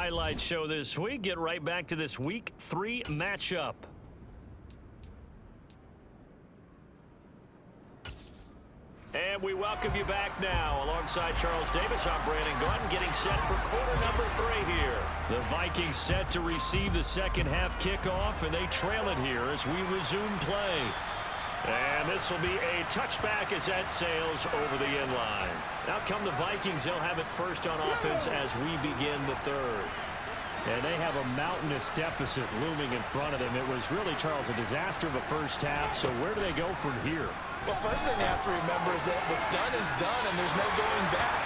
highlight show this week. Get right back to this Week 3 matchup. And we welcome you back now. Alongside Charles Davis, I'm Brandon Gordon, getting set for quarter number 3 here. The Vikings set to receive the second half kickoff, and they trail it here as we resume play. And this will be a touchback as that sails over the end line. Now come the Vikings. They'll have it first on offense as we begin the third. And they have a mountainous deficit looming in front of them. It was really, Charles, a disaster of a first half. So where do they go from here? Well, first thing they have to remember is that what's done is done, and there's no going back.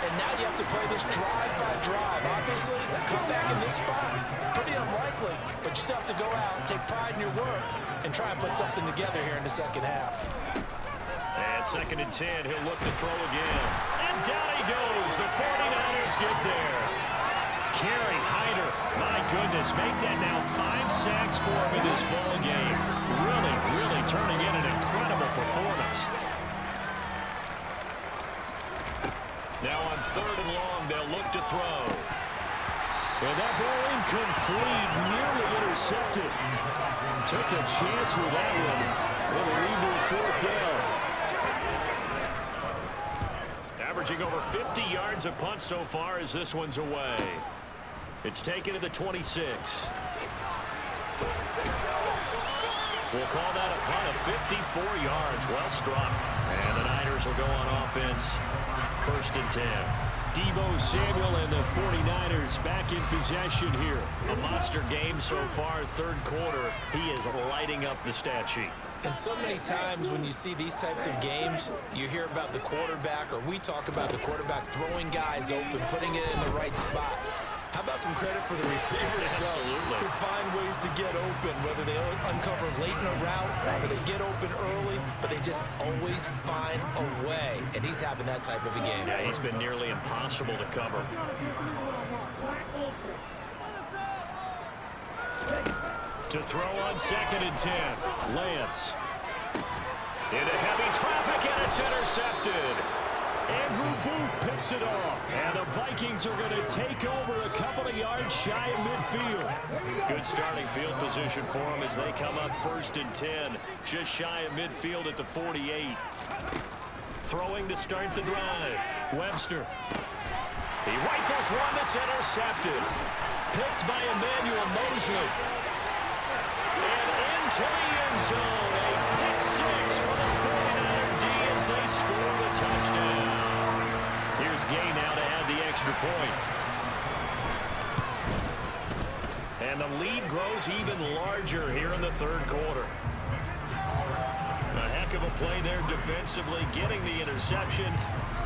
And now you have to play this drive by drive. Obviously, come back in this spot, pretty unlikely, but you still have to go out and take pride in your work and try and put something together here in the second half. And 2nd and 10, he'll look to throw again. And down he goes. The 49ers get there. Kerry, hyder, my goodness, make that now 5 sacks for him in this ball game. Really turning in an incredible performance. Now on 3rd and long, they'll look to throw. And that ball incomplete, nearly intercepted. Took a chance with that one. Little reboot 4th down. Averaging over 50 yards a punt so far as this one's away. It's taken to the 26. We'll call that a punt of 54 yards. Well struck. And the Niners will go on offense. 1st and 10. Deebo Samuel and the 49ers back in possession here. A monster game so far, 3rd quarter. He is lighting up the stat sheet. And so many times when you see these types of games, you hear about the quarterback, or we talk about the quarterback throwing guys open, putting it in the right spot. How about some credit for the receivers, though, who find ways to get open, whether they uncover late in a route or they get open early, but they just always find a way, and he's having that type of a game. Yeah, he's been nearly impossible to cover. To throw on 2nd and 10, Lance. Into heavy traffic, and it's intercepted. Andrew Booth picks it off, and the Vikings are going to take over a couple of yards shy of midfield. Good starting field position for them as they come up 1st and 10, just shy of midfield at the 48. Throwing to start the drive. Webster. He rifles one that's intercepted. Picked by Emmanuel Mosley. And into the end zone. A pick 6 for the 49er D as they score the touchdown. Here's Gay now to add the extra point. And the lead grows even larger here in the 3rd quarter. A heck of a play there defensively, getting the interception,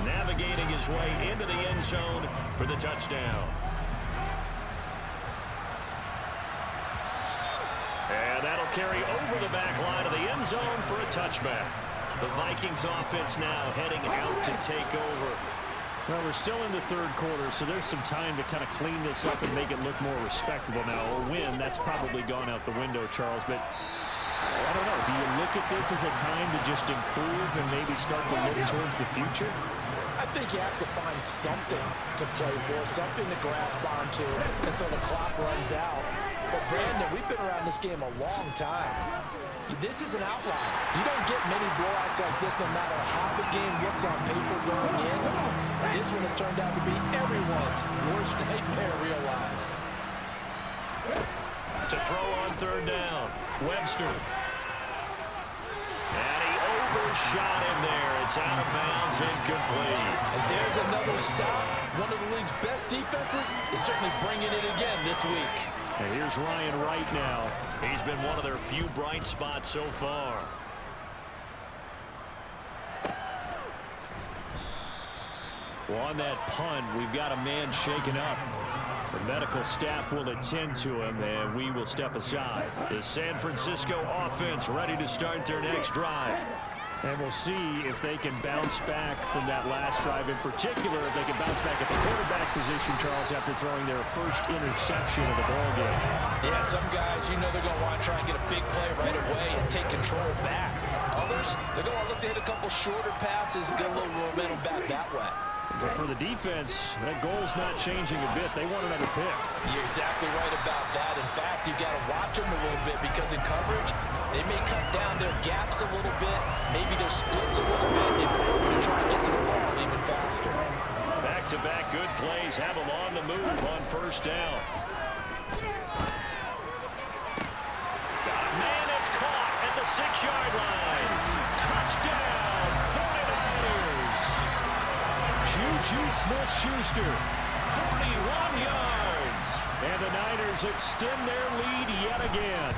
navigating his way into the end zone for the touchdown. And that'll carry over the back line of the end zone for a touchback. The Vikings offense now heading out to take over. Well, we're still in the 3rd quarter, so there's some time to kind of clean this up and make it look more respectable now. A win, that's probably gone out the window, Charles, but I don't know. Do you look at this as a time to just improve and maybe start to look towards the future? I think you have to find something to play for, something to grasp onto until the clock runs out. But, Brandon, we've been around this game a long time. This is an outlier. You don't get many blowouts like this no matter how the game looks on paper going in. This one has turned out to be everyone's worst nightmare realized. To throw on 3rd down, Webster. And he overshot him there. It's out of bounds, incomplete. And there's another stop. One of the league's best defenses is certainly bringing it again this week. And here's Ryan Wright now. He's been one of their few bright spots so far. Well, on that punt, we've got a man shaken up. The medical staff will attend to him, and we will step aside. The San Francisco offense ready to start their next drive. And we'll see if they can bounce back from that last drive. In particular, if they can bounce back at the quarterback position, Charles, after throwing their first interception of the ball game. Yeah, some guys, you know they're going to want to try and get a big play right away and take control back. Others, they're going to look to hit a couple shorter passes and get a little momentum back that way. But for the defense, that goal's not changing a bit. They want another pick. You're exactly right about that. In fact, you got to watch them a little bit because in coverage, they may cut down their gaps a little bit, maybe their splits a little bit, in order to try and get to the ball even faster. Back-to-back good plays have them on the move on first down. Got a man that's caught at the 6-yard line. Touchdown, 49ers. Juju Smith-Schuster, 41 yards. And the Niners extend their lead yet again.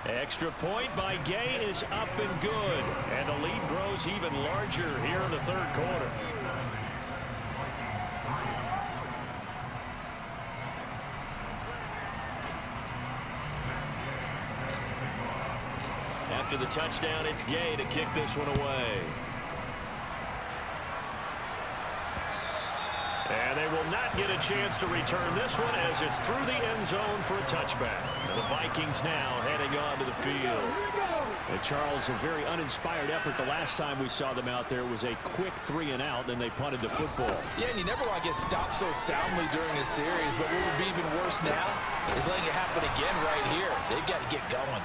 Extra point by Gay is up and good. And the lead grows even larger here in the third quarter. After the touchdown, it's Gay to kick this one away. And they will not get a chance to return this one as it's through the end zone for a touchback. And the Vikings now heading on to the field. And Charles, a very uninspired effort. The last time we saw them out there was a quick 3-and-out, then they punted the football. Yeah, and you never want to get stopped so soundly during a series, but what would be even worse now is letting it happen again right here. They've got to get going.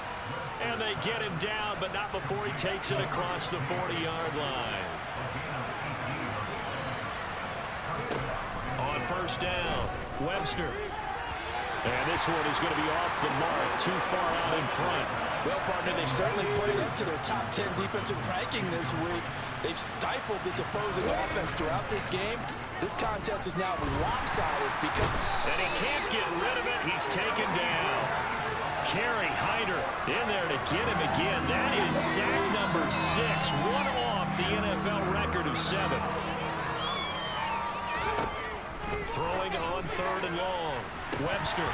And they get him down, but not before he takes it across the 40-yard line. On first down, Webster. And this one is going to be off the mark, too far out in front. Well, partner, they've certainly played up to their top 10 defensive ranking this week. They've stifled this opposing offense throughout this game. This contest is now lopsided because... And he can't get rid of it. He's taken down. Kerry, hyder in there to get him again. That is sack number 6, one off the NFL record of 7. Throwing on third and long. Webster.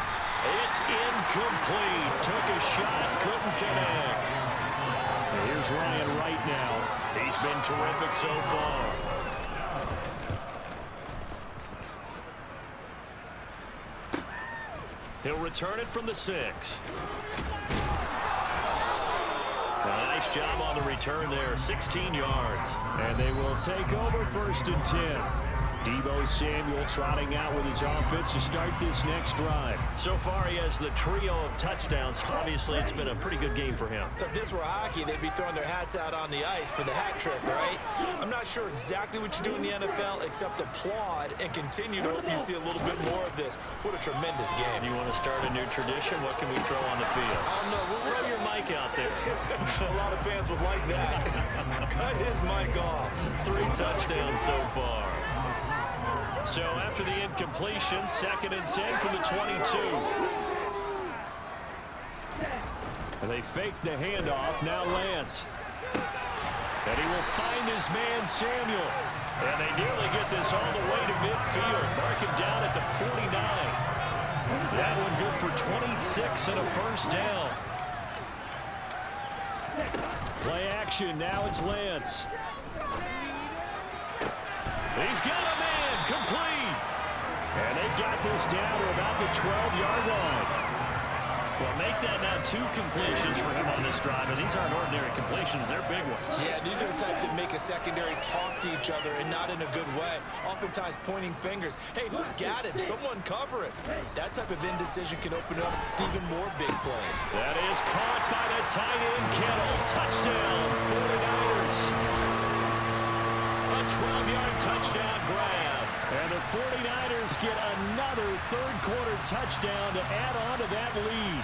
It's incomplete. Took a shot, couldn't connect. And here's Ryan right now. He's been terrific so far. He'll return it from the 6. A nice job on the return there, 16 yards. And they will take over first and 10. Deebo Samuel trotting out with his offense to start this next drive. So far, he has the trio of touchdowns. Obviously, it's been a pretty good game for him. So if this were hockey, they'd be throwing their hats out on the ice for the hat trick, right? I'm not sure exactly what you do in the NFL except applaud and continue to hope you see a little bit more of this. What a tremendous game. You want to start a new tradition? What can we throw on the field? I don't know. We'll Throw your mic out there. A lot of fans would like that. Cut his mic off. 3 touchdowns so far. So after the incompletion, 2nd and 10 from the 22. And they fake the handoff. Now Lance. And he will find his man Samuel. And they nearly get this all the way to midfield. Mark him down at the 49. That one good for 26 and a first down. Play action. Now it's Lance. He's got a man. Complete. And they've got this down to about the 12-yard line. Well, make that now 2 completions for him on this drive. And these aren't ordinary completions. They're big ones. Yeah, these are the types that make a secondary talk to each other and not in a good way. Oftentimes pointing fingers. Hey, who's got him? Someone cover it. That type of indecision can open up to even more big play. That is caught by the tight end, Kittle. Touchdown, 49ers. A 12-yard touchdown grab. And the 49ers get another third-quarter touchdown to add on to that lead.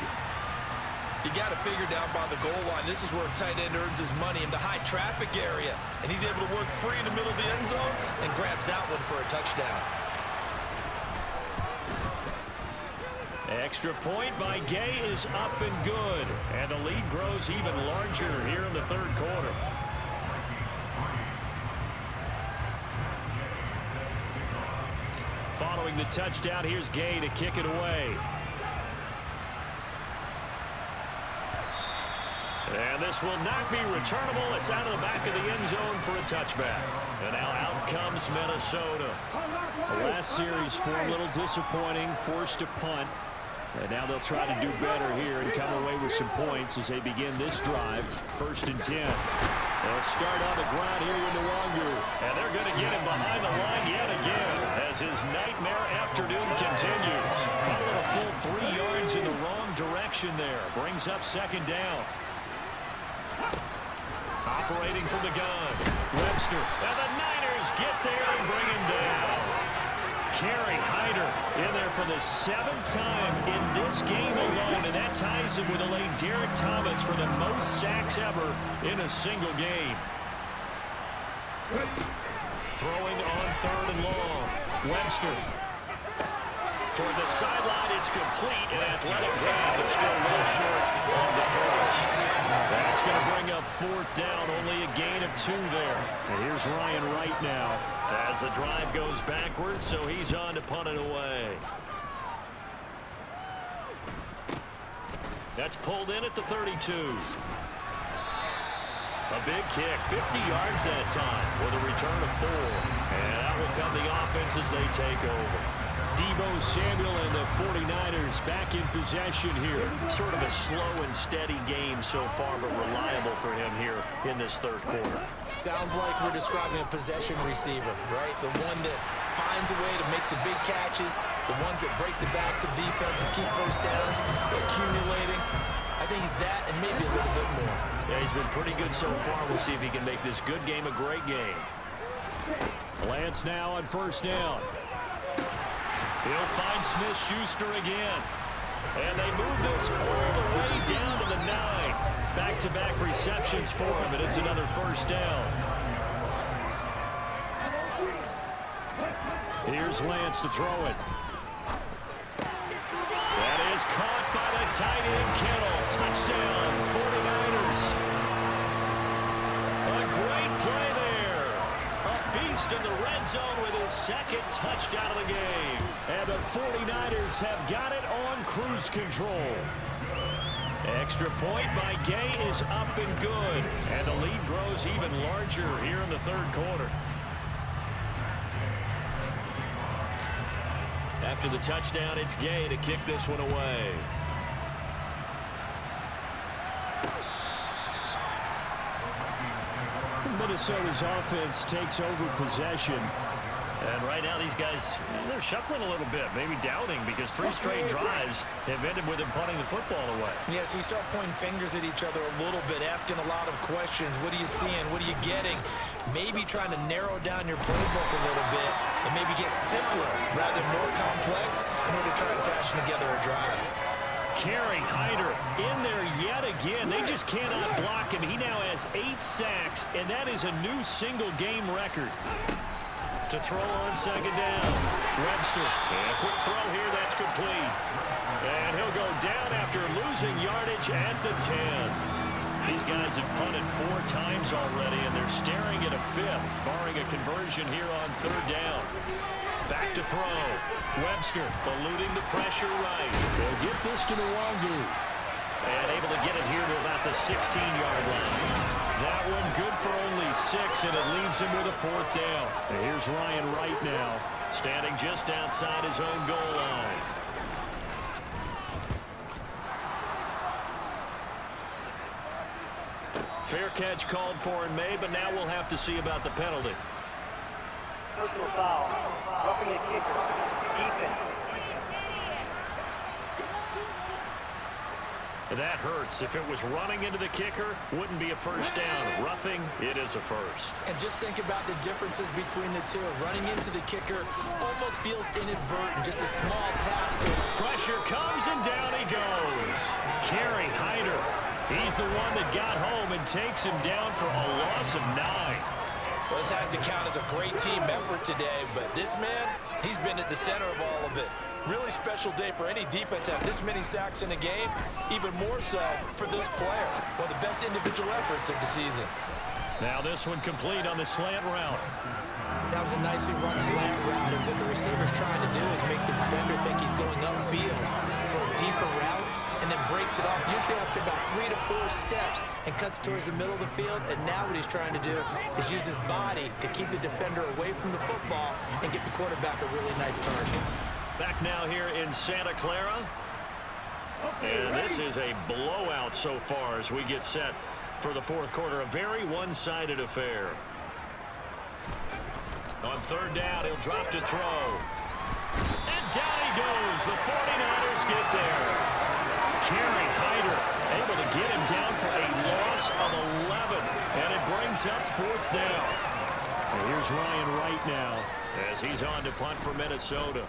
You got to figure down by the goal line. This is where a tight end earns his money in the high-traffic area. And he's able to work free in the middle of the end zone and grabs that one for a touchdown. Extra point by Gay is up and good. And the lead grows even larger here in the third quarter. Following the touchdown, here's Gay to kick it away. And this will not be returnable. It's out of the back of the end zone for a touchback. And now out comes Minnesota. The last series for a little disappointing, forced to punt. And now they'll try to do better here and come away with some points as they begin this drive. 1st and 10. They'll start on the ground here with Nwangu. And they're going to get him behind the line yet again as his nightmare afternoon continues. Calling a full 3 yards in the wrong direction there. Brings up second down. Operating from the gun. Webster. And the Niners get there and bring him down. Kerry, hyder in there for the 7th time in this game alone, and that ties him with a late Derek Thomas for the most sacks ever in a single game. Throwing on 3rd and long. Webster. Toward the sideline, it's complete, an athletic grab, but still well short of the first. That's going to bring up 4th down, only a gain of 2 there. And here's Ryan Wright now as the drive goes backwards, so he's on to punt it away. That's pulled in at the 32. A big kick, 50 yards that time with a return of 4. And that will come the offense as they take over. Deebo Samuel and the 49ers back in possession here. Sort of a slow and steady game so far, but reliable for him here in this 3rd quarter. Sounds like we're describing a possession receiver, right? The one that finds a way to make the big catches, the ones that break the backs of defenses, keep first downs, accumulating. I think he's that and maybe a little bit more. Yeah, he's been pretty good so far. We'll see if he can make this good game a great game. Lance now on 1st down. He'll find Smith-Schuster again. And they move this all the way down to the 9. Back-to-back receptions for him, and it's another 1st down. Here's Lance to throw it. That is caught by the tight end, Kittle. Touchdown, 49ers. A great play there. A beast in the red zone with his 2nd touchdown of the game. And the 49ers have got it on cruise control. Extra point by Gay is up and good. And the lead grows even larger here in the 3rd quarter. After the touchdown, it's Gay to kick this one away. Minnesota's offense takes over possession. And right now, these guys, they're shuffling a little bit, maybe doubting, because 3 straight drives have ended with them punting the football away. Yeah, so you start pointing fingers at each other a little bit, asking a lot of questions. What are you seeing? What are you getting? Maybe trying to narrow down your playbook a little bit and maybe get simpler rather than more complex in order to try and fashion together a drive. Kerry, hyder in there yet again. They just cannot block him. He now has 8 sacks, and that is a new single-game record. To throw on 2nd down. Webster. And a quick throw here. That's complete. And he'll go down after losing yardage at the 10. These guys have punted 4 times already, and they're staring at a 5th, barring a conversion here on 3rd down. Back to throw. Webster eluding the pressure right. They'll get this to Nwangu. And able to get it here to about the 16-yard line. That one good for only 6, and it leaves him with a 4th down. And here's Ryan Wright now, standing just outside his own goal line. Fair catch called for and made, but now we'll have to see about the penalty. Personal foul. Roughing the kicker. Defense. That hurts. If it was running into the kicker, wouldn't be a 1st down. Roughing, it is a 1st. And just think about the differences between the two. Running into the kicker almost feels inadvertent, just a small tap. So pressure comes, and down he goes. Kerry, hyder. He's the one that got home and takes him down for a loss of 9. Well, this has to count as a great team effort today, but this man, he's been at the center of all of it. Really special day for any defense to have this many sacks in a game, even more so for this player. One of the best individual efforts of the season. Now this one complete on the slant route. That was a nicely run slant route, and what the receiver's trying to do is make the defender think he's going upfield for a deeper route, and then breaks it off, usually after about 3 to 4 steps, and cuts towards the middle of the field. And now what he's trying to do is use his body to keep the defender away from the football and get the quarterback a really nice target. Back now here in Santa Clara. And this is a blowout so far as we get set for the fourth quarter. A very one-sided affair. On third down, he'll drop to throw. And down he goes. The 49ers get there. Kerry, hyder, able to get him down for a loss of 11. And it brings up fourth down. And here's Ryan Wright now as he's on to punt for Minnesota.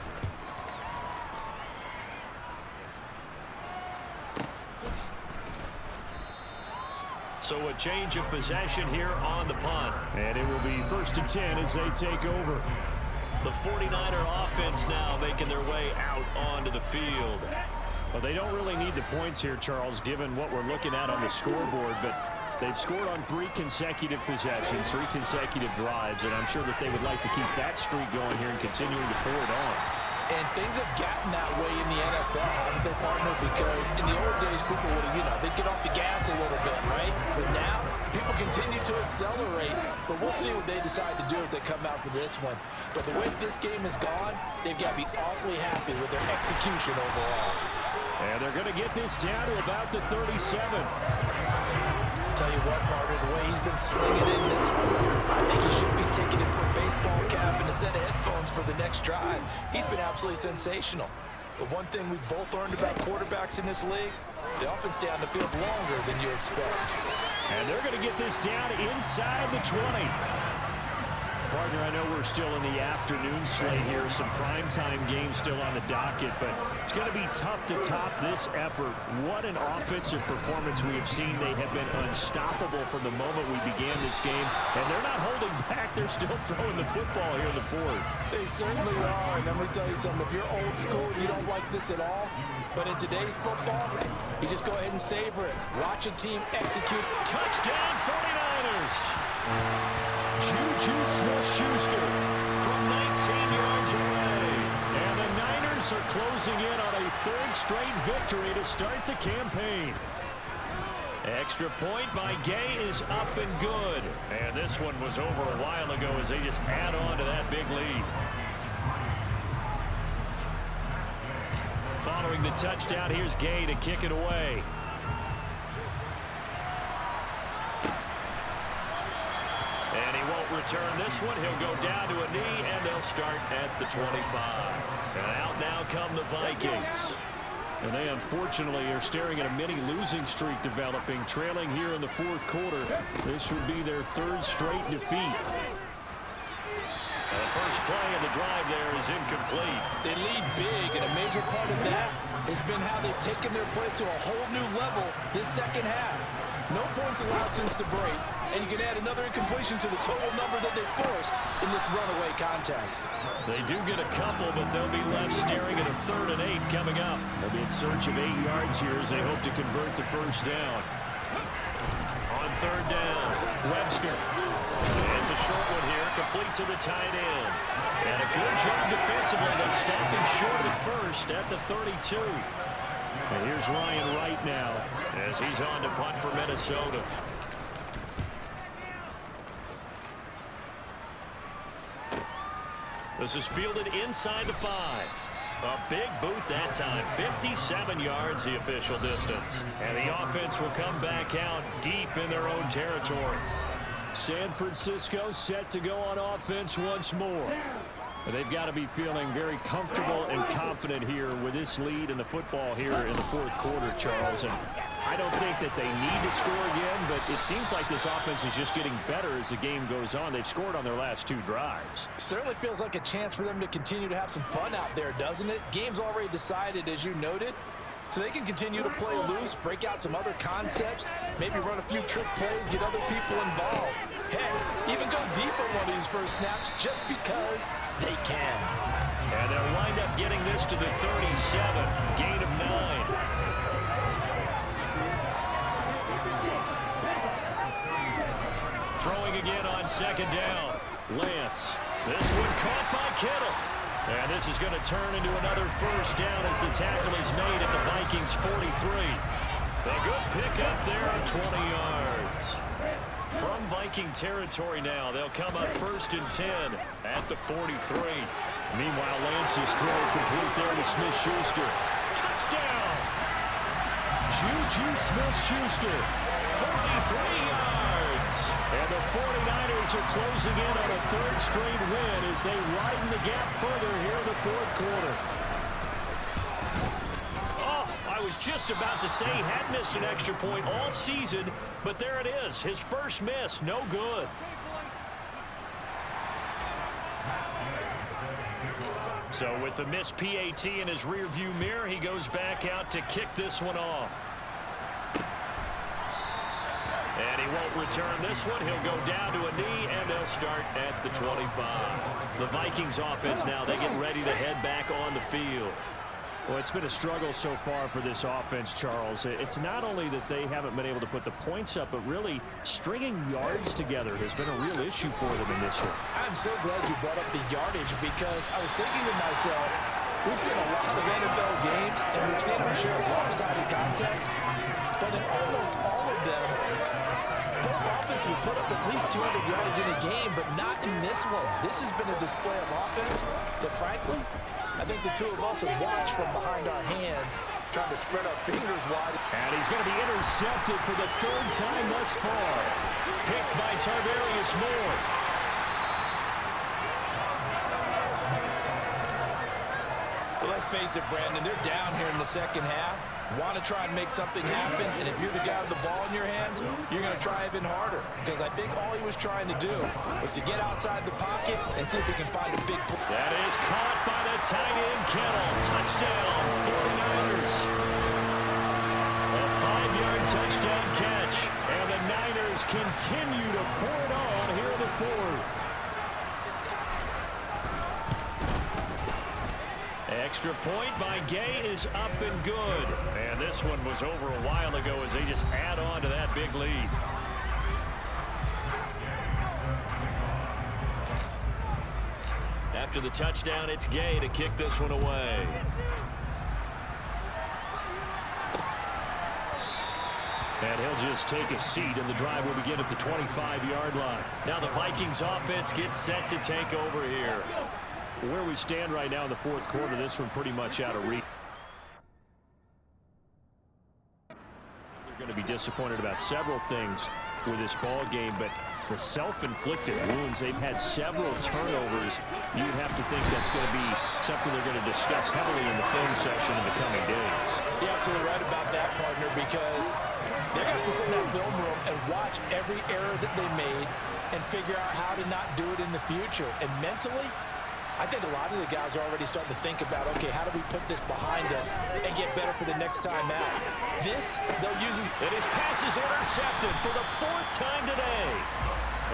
So a change of possession here on the punt. And it will be 1st and 10 as they take over. The 49er offense now making their way out onto the field. Well, they don't really need the points here, Charles, given what we're looking at on the scoreboard, but they've scored on 3 consecutive possessions, 3 consecutive drives, and I'm sure that they would like to keep that streak going here and continuing to pour it on. And things have gotten that way in the NFL, haven't they, partner? Because in the old days, people would have, they'd get off the gas a little bit, right? But now, people continue to accelerate. But we'll see what they decide to do as they come out for this one. But the way this game has gone, they've got to be awfully happy with their execution overall. And they're going to get this down to about the 37. Tell you what, partner, the way he's been slinging in this one, I think he should be taking it for a baseball cap and a set of headphones for the next drive. He's been absolutely sensational. But one thing we've both learned about quarterbacks in this league, they often stay on the field longer than you expect. And they're going to get this down inside the 20. Partner, I know we're still in the afternoon slate here. Some primetime games still on the docket, but it's going to be tough to top this effort. What an offensive performance we have seen. They have been unstoppable from the moment we began this game, and they're not holding back. They're still throwing the football here in the fourth. They certainly are, and let me tell you something. If you're old school, you don't like this at all. But in today's football, you just go ahead and savor it. Watch a team execute. Touchdown 49ers! Juju Smith-Schuster from 19 yards away. And the Niners are closing in on a 3rd straight victory to start the campaign. Extra point by Gay is up and good. And this one was over a while ago as they just add on to that big lead. Following the touchdown, here's Gay to kick it away. And he won't return this one. He'll go down to a knee, and they'll start at the 25. And out now come the Vikings. And they unfortunately are staring at a mini losing streak developing, trailing here in the fourth quarter. This would be their 3rd straight defeat. The first play of the drive there is incomplete. They lead big, and a major part of that has been how they've taken their play to a whole new level this second half. No points allowed since the break, and you can add another incompletion to the total number that they forced in this runaway contest. They do get a couple, but they'll be left staring at a 3rd and 8 coming up. They'll be in search of 8 yards here as they hope to convert the first down. On 3rd down, Webster. It's a short one here, complete to the tight end. And a good job defensively. They stopped him short of the first at the 32. And here's Ryan Wright now as he's on to punt for Minnesota. This is fielded inside the 5. A big boot that time. 57 yards the official distance. And the offense will come back out deep in their own territory. San Francisco set to go on offense once more. They've got to be feeling very comfortable and confident here with this lead in the football here in the fourth quarter, Charles. And I don't think that they need to score again, but it seems like this offense is just getting better as the game goes on. They've scored on their last 2 drives. Certainly feels like a chance for them to continue to have some fun out there, doesn't it? Game's already decided, as you noted. So they can continue to play loose, break out some other concepts, maybe run a few trick plays, get other people involved. Heck, even go deep on one of these first snaps just because they can. And they'll wind up getting this to the 37, gain of 9. Throwing again on 2nd down. Lance. This one caught by Kittle. And this is going to turn into another first down as the tackle is made at the Vikings 43. A good pickup there at 20 yards. From Viking territory now, they'll come up 1st and 10 at the 43. Meanwhile, Lance's throw complete there to Smith-Schuster. Touchdown! Juju Smith-Schuster, yards. And the 49ers are closing in on a third straight win as they widen the gap further here in the fourth quarter. Oh, I was just about to say he had missed an extra point all season, but there it is. His first miss, no good. So with the missed PAT in his rearview mirror, he goes back out to kick this one off. And he won't return this one. He'll go down to a knee, and they'll start at the 25. The Vikings offense now, they get ready to head back on the field. Well, it's been a struggle so far for this offense, Charles. It's not only that they haven't been able to put the points up, but really stringing yards together has been a real issue for them in this one. I'm so glad you brought up the yardage because I was thinking to myself, we've seen a lot of NFL games and we've seen our share of lopsided contests, but in almost all of them, both offenses have put up at least 200 yards in a game, but not in this one. This has been a display of offense that, frankly, I think the two of us have watched from behind our hands, trying to spread our fingers wide. And he's going to be intercepted for the third time thus far. Picked by Tarvarius Moore. Well, let's face it, Brandon, they're down here in the second half. Want to try and make something happen, and if you're the guy with the ball in your hands, you're going to try even harder. Because I think all he was trying to do was to get outside the pocket and see if he can find a big play. That is caught by the tight end, Kittle. Touchdown, 49ers. A 5-yard touchdown catch. And the Niners continue to pour it on here in the fourth. Extra point by Gay is up and good. And this one was over a while ago as they just add on to that big lead. After the touchdown, it's Gay to kick this one away. And he'll just take a seat, and the drive will begin at the 25-yard line. Now the Vikings offense gets set to take over here. Where we stand right now in the fourth quarter, this one pretty much out of reach. They're going to be disappointed about several things with this ball game, but the self-inflicted wounds, they've had several turnovers. You'd have to think that's going to be something they're going to discuss heavily in the film session in the coming days. You're absolutely right about that, partner, because they're going to have to sit in that film room and watch every error that they made and figure out how to not do it in the future. And mentally, I think a lot of the guys are already starting to think about, okay, how do we put this behind us and get better for the next time out? This, they'll use it. And his pass is intercepted for the fourth time today.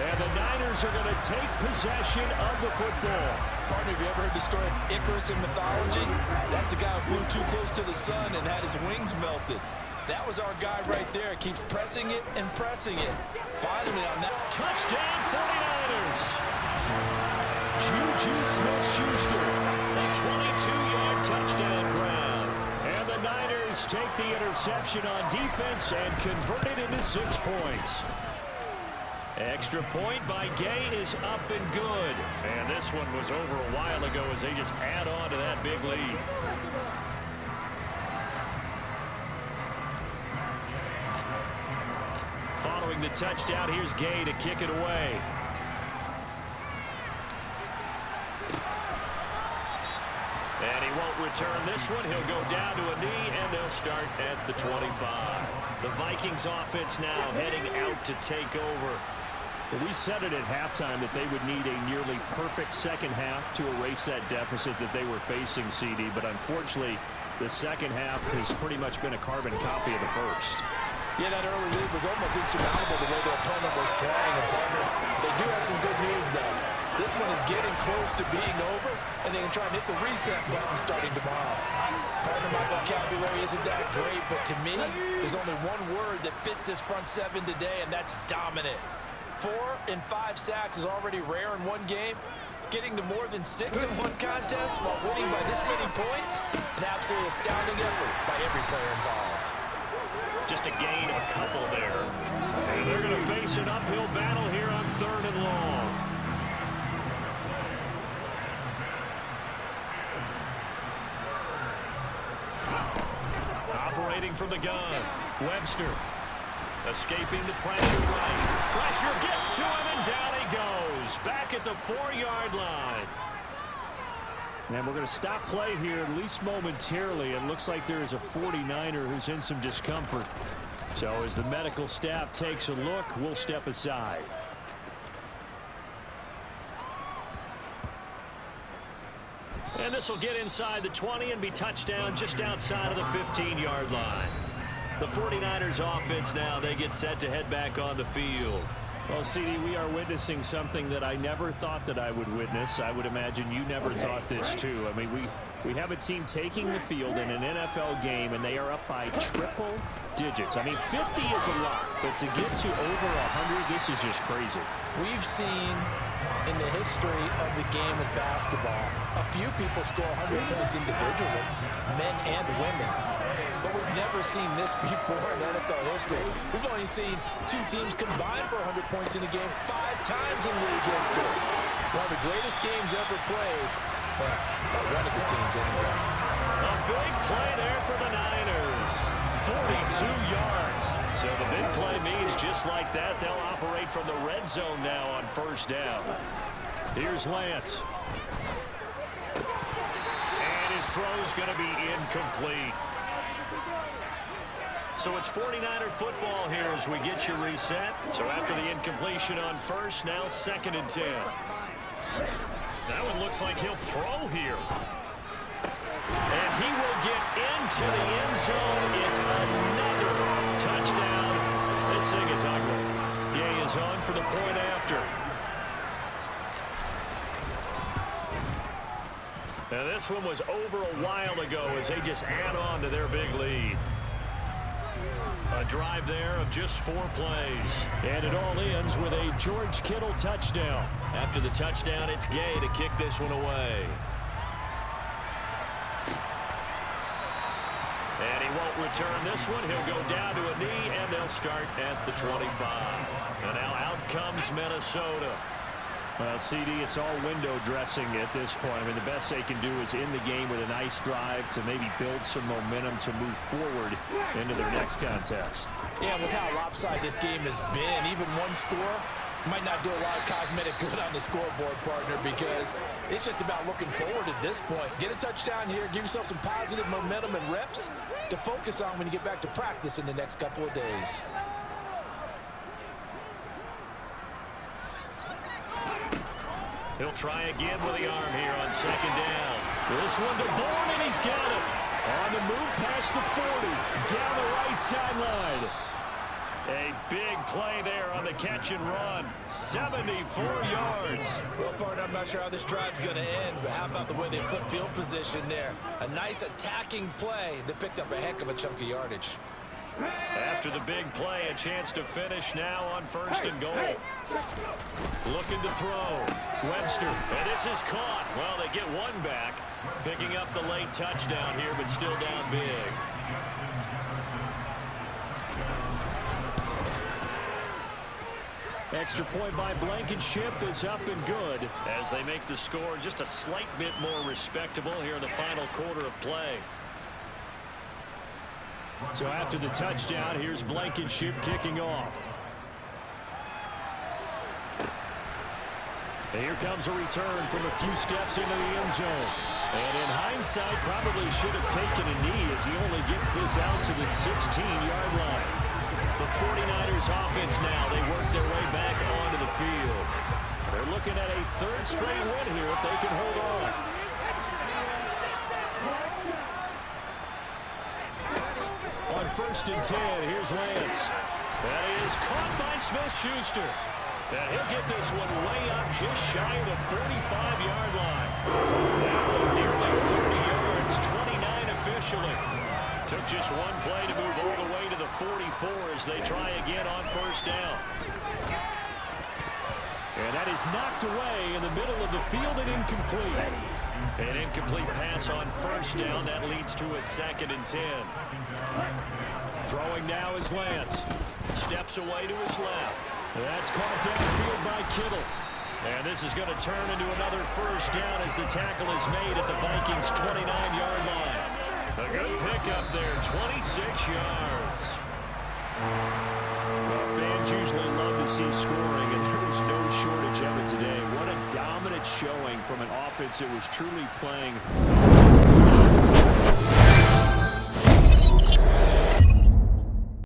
And the Niners are going to take possession of the football. Partner, have you ever heard the story of Icarus in mythology? That's the guy who flew too close to the sun and had his wings melted. That was our guy right there. Keeps pressing it and pressing it. Finally on that. Touchdown 49ers. Juju Smith-Schuster, a 22-yard touchdown grab. And the Niners take the interception on defense and convert it into 6 points. Extra point by Gay is up and good. And this one was over a while ago as they just add on to that big lead. Following the touchdown, here's Gay to kick it away. And he won't return this one. He'll go down to a knee, and they'll start at the 25. The Vikings offense now heading out to take over. Well, we said it at halftime that they would need a nearly perfect second half to erase that deficit that they were facing, CD. But unfortunately, the second half has pretty much been a carbon copy of the first. Yeah, that early lead was almost insurmountable the way the opponent was playing. And partner, they do have some good news, though. This one is getting close to being over, and they can try and hit the reset button starting tomorrow. Partner, my vocabulary isn't that great, but to me, there's only one word that fits this front seven today, and that's dominant. 4 and 5 sacks is already rare in one game. Getting to more than 6 in one contest while winning by this many points, an absolutely astounding effort by every player involved. Just a gain of a couple there. And they're going to face an uphill battle here on 3rd and long. Operating from the gun, Webster. Escaping the pressure right. Pressure gets to him, and down he goes. Back at the 4-yard line. And we're going to stop play here, at least momentarily. It looks like there is a 49er who's in some discomfort. So as the medical staff takes a look, we'll step aside. And this will get inside the 20 and be touchdown just outside of the 15-yard line. The 49ers offense now, they get set to head back on the field. Well, CD, we are witnessing something that I never thought that I would witness. I would imagine you never thought this, too. I mean, we have a team taking the field in an NFL game, and they are up by triple digits. I mean, 50 is a lot, but to get to over 100, this is just crazy. We've seen in the history of the game of basketball a few people score 100 points individually, men and women. But we've never seen this before in NFL history. We've only seen two teams combine for 100 points in a game 5 times in league history. One of the greatest games ever played. Well, one of the teams anyway. A big play there for the Niners. 42 yards. So the big play means just like that, they'll operate from the red zone now on first down. Here's Lance. And his throw's going to be incomplete. So it's 49er football here as we get you reset. So after the incompletion on first, now 2nd and 10. That one looks like he'll throw here. And he will get into the end zone. It's another touchdown. This thing is ugly. Gay is on for the point after. Now this one was over a while ago as they just add on to their big lead. A drive there of just 4 plays. And it all ends with a George Kittle touchdown. After the touchdown, it's Gay to kick this one away. And he won't return this one. He'll go down to a knee, and they'll start at the 25. And now out comes Minnesota. Well, CD, it's all window dressing at this point. I mean, the best they can do is in the game with a nice drive to maybe build some momentum to move forward into their next contest. Yeah, with how lopsided this game has been, even one score might not do a lot of cosmetic good on the scoreboard, partner, because it's just about looking forward at this point. Get a touchdown here, give yourself some positive momentum and reps to focus on when you get back to practice in the next couple of days. He'll try again with the arm here on 2nd down. This one to Bourne, and he's got it. On the move past the 40, down the right sideline. A big play there on the catch and run. 74 yards. Well, partner, I'm not sure how this drive's going to end, but how about the way they flip field position there? A nice attacking play that picked up a heck of a chunk of yardage. After the big play, a chance to finish now on 1st and goal. Looking to throw. Webster, and this is caught. Well, they get one back, picking up the late touchdown here, but still down big. Extra point by Blankenship is up and good. As they make the score just a slight bit more respectable here in the final quarter of play. So after the touchdown, here's Blankenship kicking off. And here comes a return from a few steps into the end zone. And in hindsight, probably should have taken a knee as he only gets this out to the 16-yard line. The 49ers offense now, they work their way back onto the field. They're looking at a 3rd straight win here if they can hold on. On 1st and 10, here's Lance. That is caught by Smith-Schuster. And he'll get this one way up just shy of the 45-yard line. Now nearly 30 yards, 29 officially. Took just one play to move all the way to the 44 as they try again on 1st down. And that is knocked away in the middle of the field and incomplete. An incomplete pass on 1st down. That leads to a 2nd and 10. Throwing now is Lance. Steps away to his left. That's caught downfield by Kittle. And this is going to turn into another 1st down as the tackle is made at the Vikings' 29-yard line. A good pickup there, 26 yards. Well, fans usually love to see scoring, and there was no shortage of it today. What a dominant showing from an offense that was truly playing